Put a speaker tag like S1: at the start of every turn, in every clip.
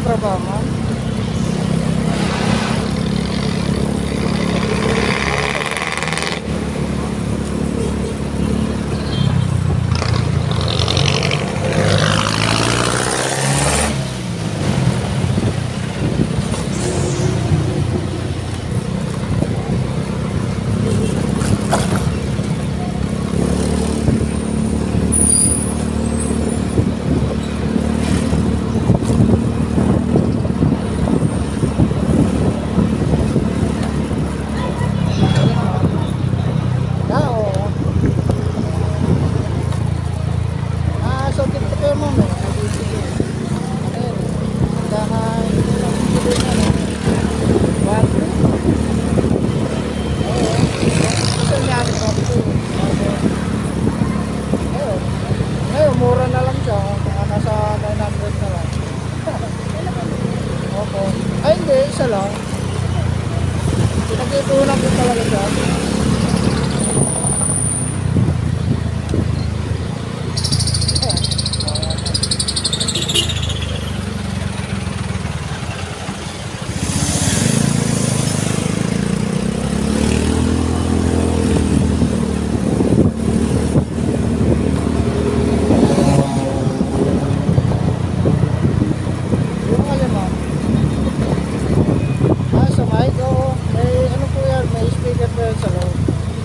S1: trabaho mo? Mura na lang siya, nasa 900 na lang. Opo. Ay hindi, isa lang. Pinag-ipunan ko talaga siya.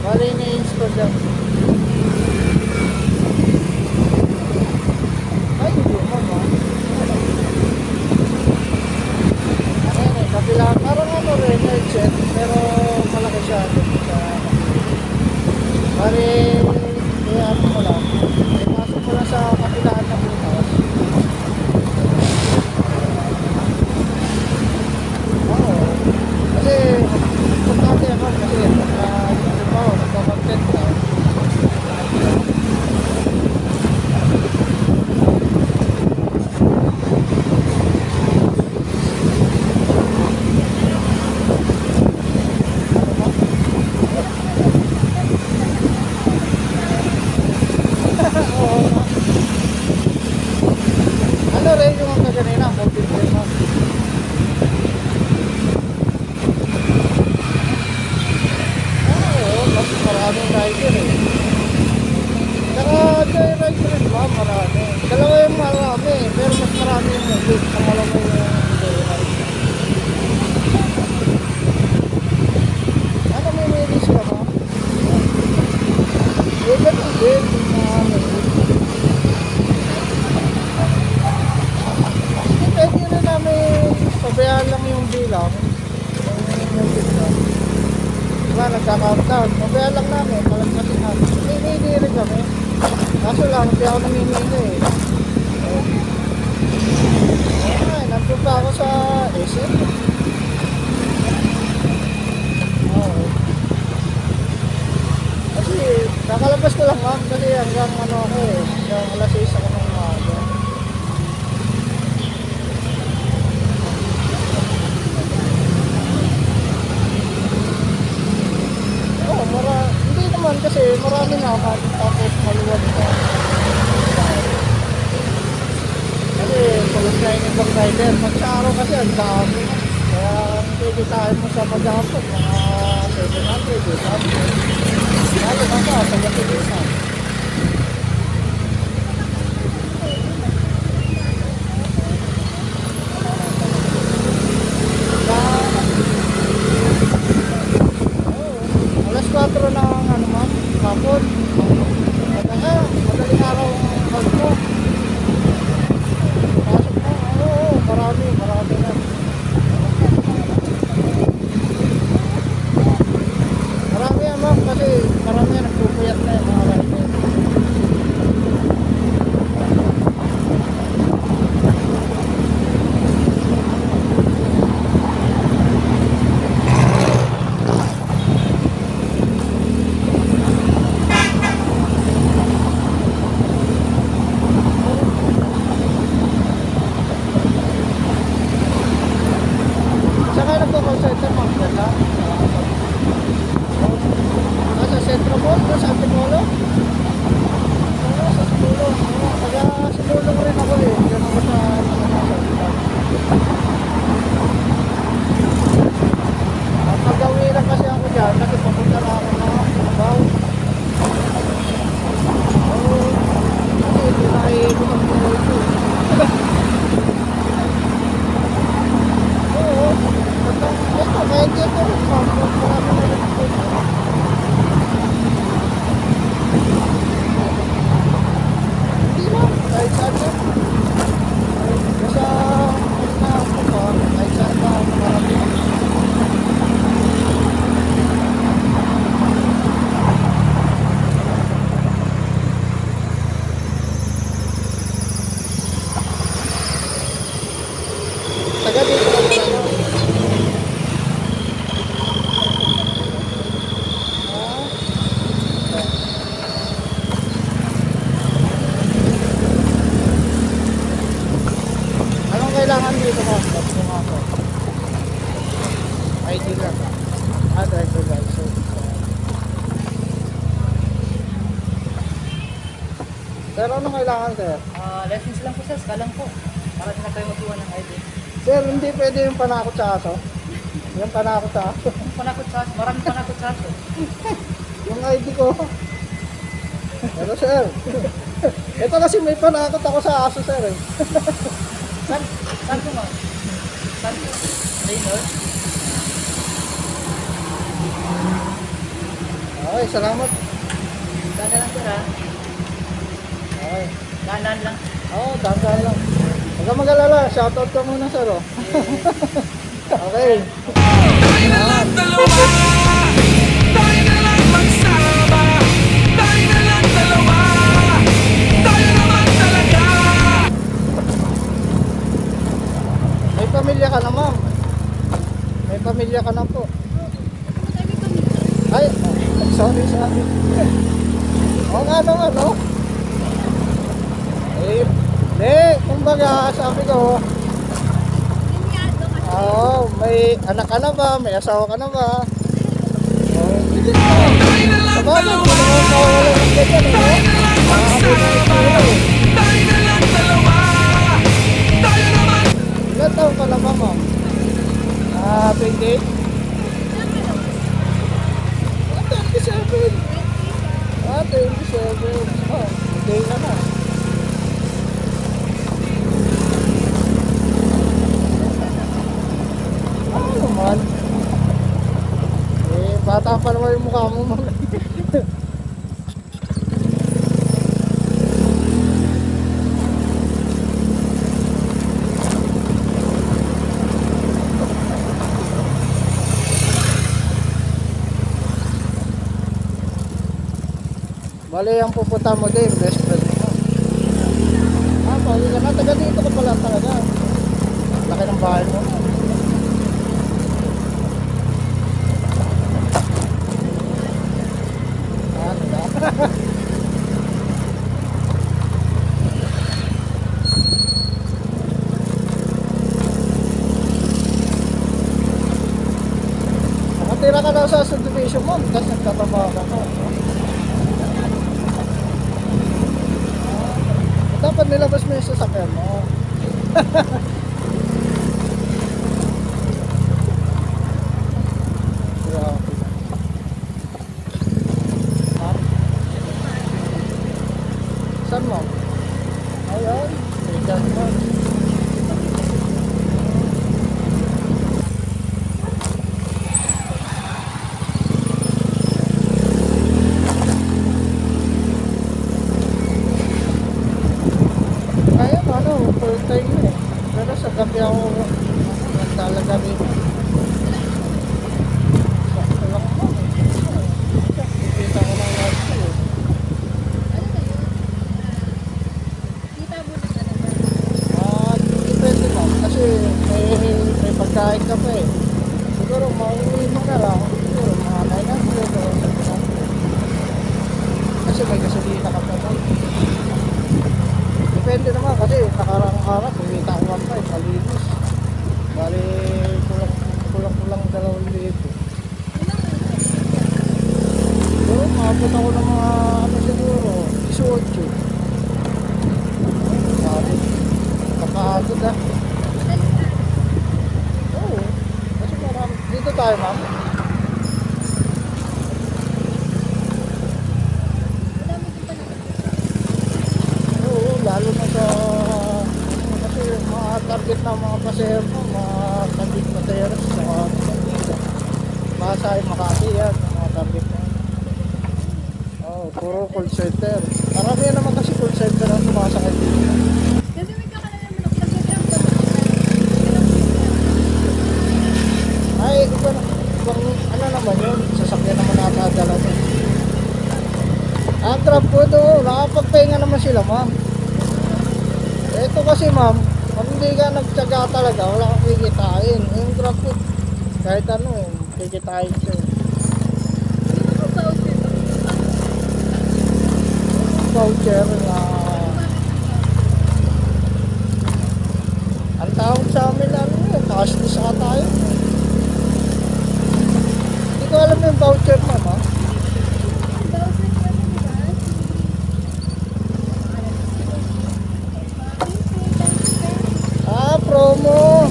S1: Bali ni-install dyan. Ay, hindi mo ba? Ano eh, kabila. Parang ano rin, headset. Pero malaki siya. Bali, ano mo lang. Ipasok mo lang sa kabilaan ng bukas. Oo. Kasi, importante ako kasi nagpa-content na. Ano rin yung mga kanina, multi-frame. Maraming rider eh. Saka rider rin ba? Marami. Dalawa yung marami. Pero mas marami yung mobile. Pangalawa yung rider. Ano may milis ka ba? Even din. Pwede rin namin pabayaan lang yung bilang. Yung mobile ka. Diba, nagka-countdown. Mabaya lang namin, malagpasin namin. Hindi rin kami. Kaso lang, hindi ako namimili eh. Ay, nandun pa ako sa SM. Oo. Kasi, nakalabas ko lang ma'am. Kasi hanggang ano ako eh. Hanggang alas 6 ako ng umaga. Hindi naman kasi marami na tapos maluwag na. Kasi tulog na yung ibang rider. Sa araw kasi ang dami. Kaya pwede tayo mo sa maghapon mga 700, 800. Lalo na ka sa gatigisan. Alas 4 na ano ma'am, hapon. Madaling araw ang hag mo. Pasok mo, oo, marami na. Marami yan ma'am, kasi marami yan nagpupuyat na yung mga rider. Center Mall, ganda. Nasa Centro Mall, sa Antipolo. Driver license. Sir, ano kailangan, sir?
S2: License lang po sir, skalang po. Para din na kayo magkuha ng ID.
S1: Sir, hindi pwede yung panakot sa aso. Yung panakot sa aso.
S2: Panakot sa aso, maraming panakot sa aso.
S1: Yung ID ko. Pero sir, ito kasi may panakot ako sa aso, sir. Eh.
S2: Saan po ma'am? Saan po? Raynor?
S1: Okay, salamat.
S2: Dahan lang sir ha.
S1: Okay.
S2: Dahan lang.
S1: Oo, dahan lang. Huwag kang mag-alala, shoutout ka muna, sir. Oh. Okay.
S3: Tayo na lang dalawa, tayo na lang magsama, tayo na lang dalawa, tayo naman talaga.
S1: May pamilya ka na, ma'am. May pamilya ka na po. Ay, sorry. O nga no, ano? Kumbaga, sabi ko, may anak ka na ba? May asawa ka na ba? Hindi mo.
S3: Tayo na lang dalawa, tayo na lang magsama, tayo na lang dalawa, tayo naman.
S1: Ilan taon ka na ba, ma'am? 28? 27. 27. Oh, okay na na. Naman. Bata pa naman yung mukha mo, ma'am. Bale, ang pupunta mo din, best friend mo. Pwede ka na. Taga dito ka pala talaga. Laki ng bahay mo. Nakatira ka daw sa subdivision mo, tapos nagtatrabaho ka ko. Dapat nilabas mo yung sasakyan mo. Grabe. Saan mo? Ayun, dyan mo. Kaya full time na eh. Pero sa gabi ako naglalagabi. Sakto lang mo. Kita ko ng wifi eh. Depende mo. Kasi may pagkain ka pa eh. Siguro mauwi mo na lang. Siguro mga 900 o kasi may gasolina ka pa. Depende naman kasi nakarang araw kumita ko 1.5 malinis. Bali kulang 2,000. Siguro maabot ako ng mga siguro 18. Kapagod ah. Oo. Kasi marami. Dito tayo, ma'am. Oo, lalo na sa kasi mga target na mga pasero, mga target na teres sa Manila. Pasay, Makati yan, mga target na. Oo, puro call center. Marami naman kasi call center ang sumasakay dito. Ay, ibang ano naman yun, sasakyan naman nakakadala doon. Ang grab po doon, nakapagpahinga naman sila, ma'am. Ito kasi, ma'am, kung hindi ka nagtsaga talaga, wala kang kikitain. Yung grab po, kahit ano, kikitain siya. Voucher na ang tawag sa amin ano yun, cashless ata yun. Hindi ko alam mo yung voucher, ma'am, ha? Ah, promo.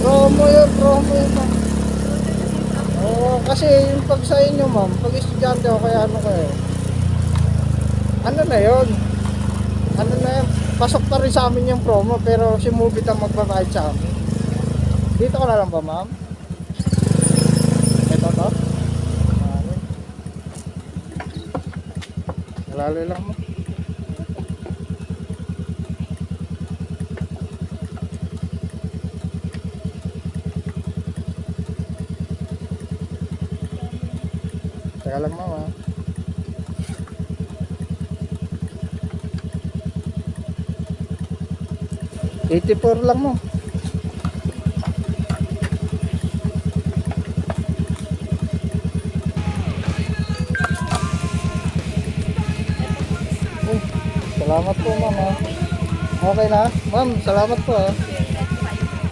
S1: Promo yun, ma'am. Oo, kasi yung pag sa inyo, ma'am, pag estudyante o kaya ano kayo, ano na yun? Ano na yun? Pasok pa rin sa amin yung promo, pero si Mubit ang magbabayad sa amin. Dito ka na lang ba, ma'am? Ito to? Lalo lang mo. Teka lang, ma'am, ha? $84 lang mo. Oh, salamat po, ma'am, ha? Okay na? Ma'am, salamat po, ha?